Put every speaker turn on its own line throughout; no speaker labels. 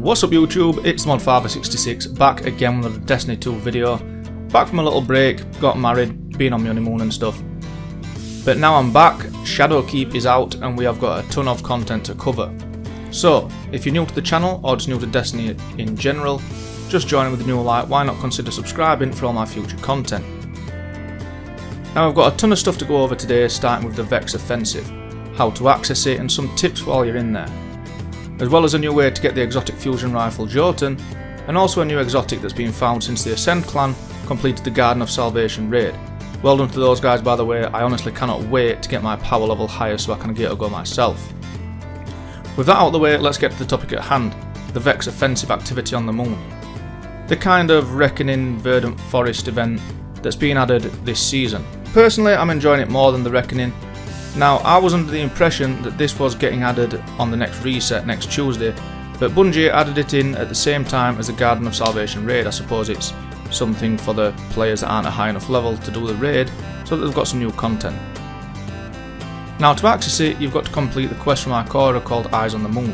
What's up YouTube, it's ModFarther66 back again with a Destiny 2 video. Back from a little break, got married, been on my honeymoon and stuff. But now I'm back, Shadowkeep is out and we have got a ton of content to cover. So, if you're new to the channel or just new to Destiny in general, just joining with a new like, why not consider subscribing for all my future content. Now I've got a ton of stuff to go over today, starting with the Vex Offensive, how to access it and some tips while you're in there. As well as a new way to get the exotic fusion rifle Jotunn, and also a new exotic that's been found since the Ascend clan completed the Garden of Salvation raid. Well done to those guys by the way, I honestly cannot wait to get my power level higher so I can get a go myself. With that out of the way, let's get to the topic at hand, the Vex Offensive activity on the moon. The kind of Reckoning Verdant Forest event that's been added this season. Personally, I'm enjoying it more than the Reckoning. Now, I was under the impression that this was getting added on the next reset next Tuesday, but Bungie added it in at the same time as the Garden of Salvation raid. I suppose it's something for the players that aren't a high enough level to do the raid, so that they've got some new content. Now, to access it, you've got to complete the quest from Ikora called Eyes on the Moon,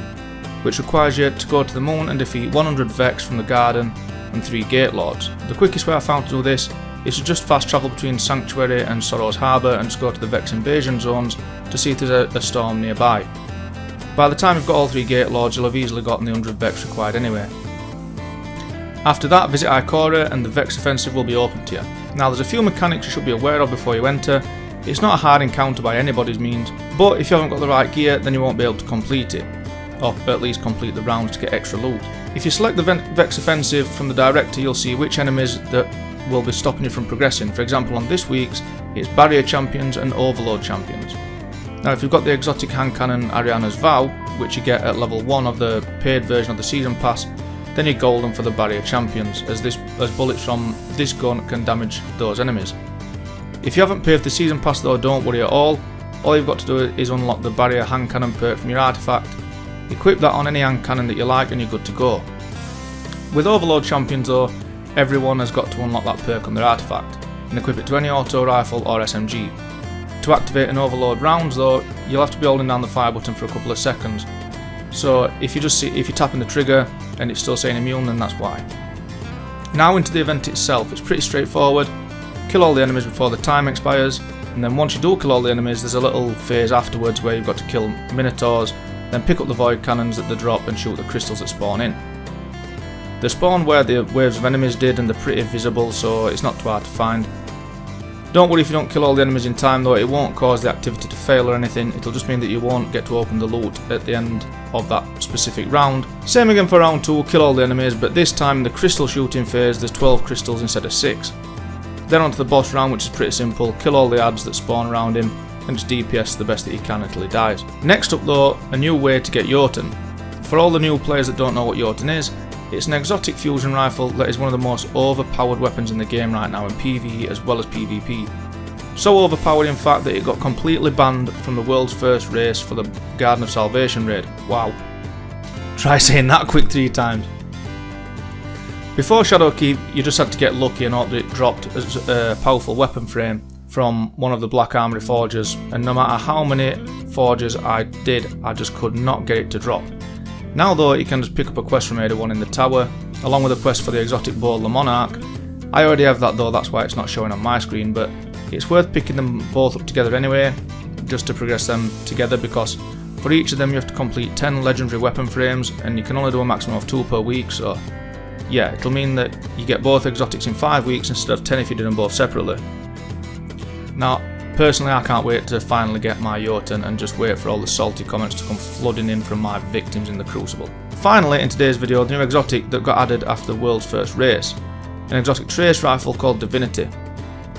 which requires you to go to the moon and defeat 100 Vex from the Garden and 3 Gate Lords. The quickest way I found to do this is to just fast travel between Sanctuary and Sorrow's Harbour and just go to the Vex invasion zones to see if there's a storm nearby. By the time you've got all 3 Gate Lords, you'll have easily gotten the 100 Vex required anyway. After that, visit Ikora and the Vex Offensive will be open to you. Now there's a few mechanics you should be aware of before you enter. It's not a hard encounter by anybody's means, but if you haven't got the right gear then you won't be able to complete it, or at least complete the rounds to get extra loot. If you select the Vex Offensive from the director, you'll see which enemies that will be stopping you from progressing. For example, on this week's, it's Barrier Champions and Overload Champions. Now if you've got the exotic hand cannon Ariana's Vow, which you get at level 1 of the paid version of the season pass, then you're golden for the Barrier Champions, as bullets from this gun can damage those enemies. If you haven't paid for the season pass though, don't worry at all you've got to do is unlock the Barrier hand cannon perk from your artifact, equip that on any hand cannon that you like and you're good to go. With Overload Champions though, everyone has got to unlock that perk on their artifact and equip it to any auto rifle or SMG. To activate an overload rounds though, you'll have to be holding down the fire button for a couple of seconds. So if you're tapping the trigger and it's still saying immune, then that's why. Now into the event itself, it's pretty straightforward. Kill all the enemies before the time expires, and then once you do kill all the enemies, there's a little phase afterwards where you've got to kill Minotaurs, then pick up the void cannons that they drop and shoot the crystals that spawn in. They spawn where the waves of enemies did and they're pretty visible, so it's not too hard to find. Don't worry if you don't kill all the enemies in time though, it won't cause the activity to fail or anything, it'll just mean that you won't get to open the loot at the end of that specific round. Same again for round 2, kill all the enemies, but this time in the crystal shooting phase there's 12 crystals instead of 6. Then onto the boss round, which is pretty simple, kill all the ads that spawn around him and just DPS the best that you can until he dies. Next up though, a new way to get Jotunn. For all the new players that don't know what Jotunn is, it's an exotic fusion rifle that is one of the most overpowered weapons in the game right now in PvE as well as PvP. So overpowered in fact that it got completely banned from the world's first race for the Garden of Salvation raid. Wow. Try saying that quick 3 times. Before Shadowkeep, you just had to get lucky and hope it dropped as a powerful weapon frame from one of the Black Armory forges, and no matter how many forges I did, I just could not get it to drop. Now though, you can just pick up a quest from Ada 1 in the tower, along with a quest for the exotic bow the Monarch. I already have that though, that's why it's not showing on my screen, but it's worth picking them both up together anyway, just to progress them together, because for each of them you have to complete 10 legendary weapon frames, and you can only do a maximum of 2 per week, so yeah, it'll mean that you get both exotics in 5 weeks instead of 10 if you did them both separately. Now, personally I can't wait to finally get my Jotunn and just wait for all the salty comments to come flooding in from my victims in the Crucible. Finally, in today's video, the new exotic that got added after the world's first race, an exotic trace rifle called Divinity.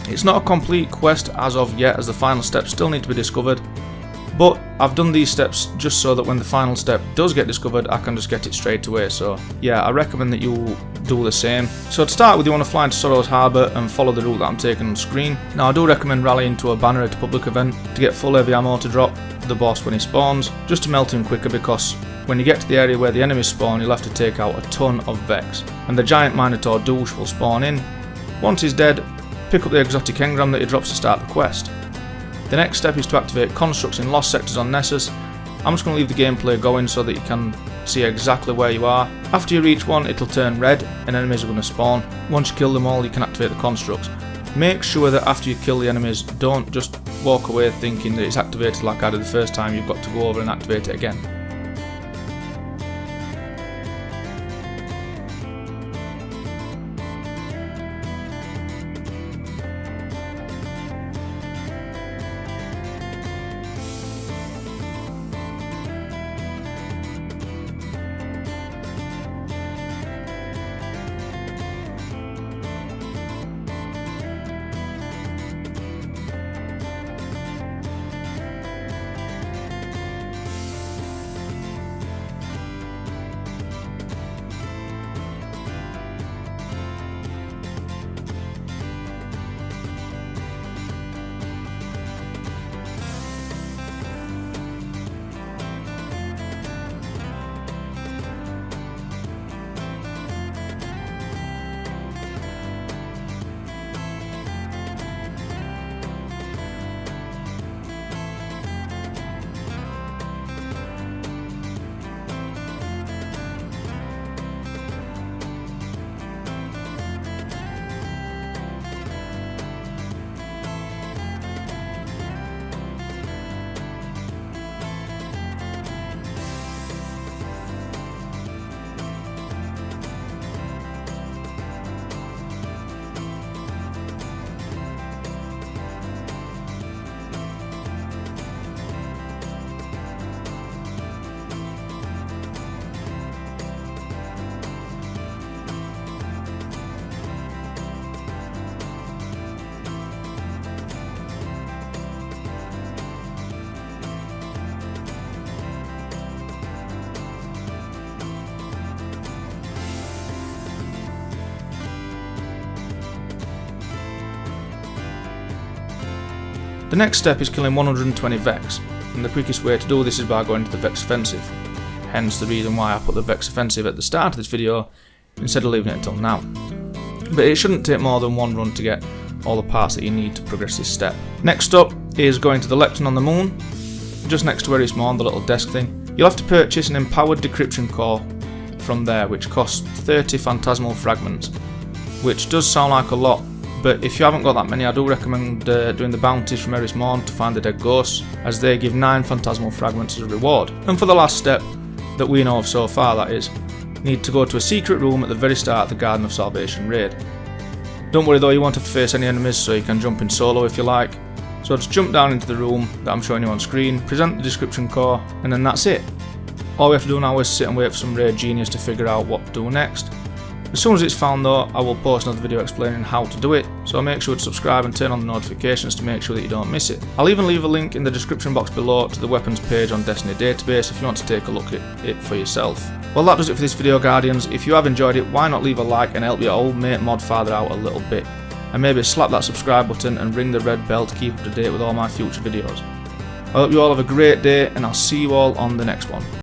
It's not a complete quest as of yet, as the final steps still need to be discovered, but I've done these steps just so that when the final step does get discovered I can just get it straight away, so yeah, I recommend that you do the same. So to start with, you want to fly into Sorrow's Harbour and follow the route that I'm taking on screen. Now I do recommend rallying to a banner at a public event to get full heavy ammo to drop the boss when he spawns, just to melt him quicker, because when you get to the area where the enemies spawn you'll have to take out a ton of Vex, and the giant Minotaur douche will spawn in. Once he's dead, pick up the exotic engram that he drops to start the quest. The next step is to activate constructs in lost sectors on Nessus. I'm just going to leave the gameplay going so that you can see exactly where you are. After you reach one, it'll turn red and enemies are going to spawn. Once you kill them all, you can activate the constructs. Make sure that after you kill the enemies, don't just walk away thinking that it's activated like I did the first time. You've got to go over and activate it again. The next step is killing 120 Vex, and the quickest way to do this is by going to the Vex Offensive, hence the reason why I put the Vex Offensive at the start of this video instead of leaving it until now. But it shouldn't take more than one run to get all the parts that you need to progress this step. Next up is going to the lectern on the moon, just next to where it's spawned, the little desk thing. You'll have to purchase an empowered decryption core from there, which costs 30 phantasmal fragments, which does sound like a lot, but if you haven't got that many, I do recommend doing the bounties from Eris Morn to find the dead ghosts, as they give 9 phantasmal fragments as a reward. And for the last step, that we know of so far that is, you need to go to a secret room at the very start of the Garden of Salvation raid. Don't worry though, you won't have to face any enemies, so you can jump in solo if you like. So just jump down into the room that I'm showing you on screen, present the description core, and then that's it. All we have to do now is sit and wait for some raid genius to figure out what to do next. As soon as it's found though, I will post another video explaining how to do it, so make sure to subscribe and turn on the notifications to make sure that you don't miss it. I'll even leave a link in the description box below to the weapons page on Destiny Database if you want to take a look at it for yourself. Well, that does it for this video, Guardians. If you have enjoyed it, why not leave a like and help your old mate mod father out a little bit, and maybe slap that subscribe button and ring the red bell to keep up to date with all my future videos. I hope you all have a great day, and I'll see you all on the next one.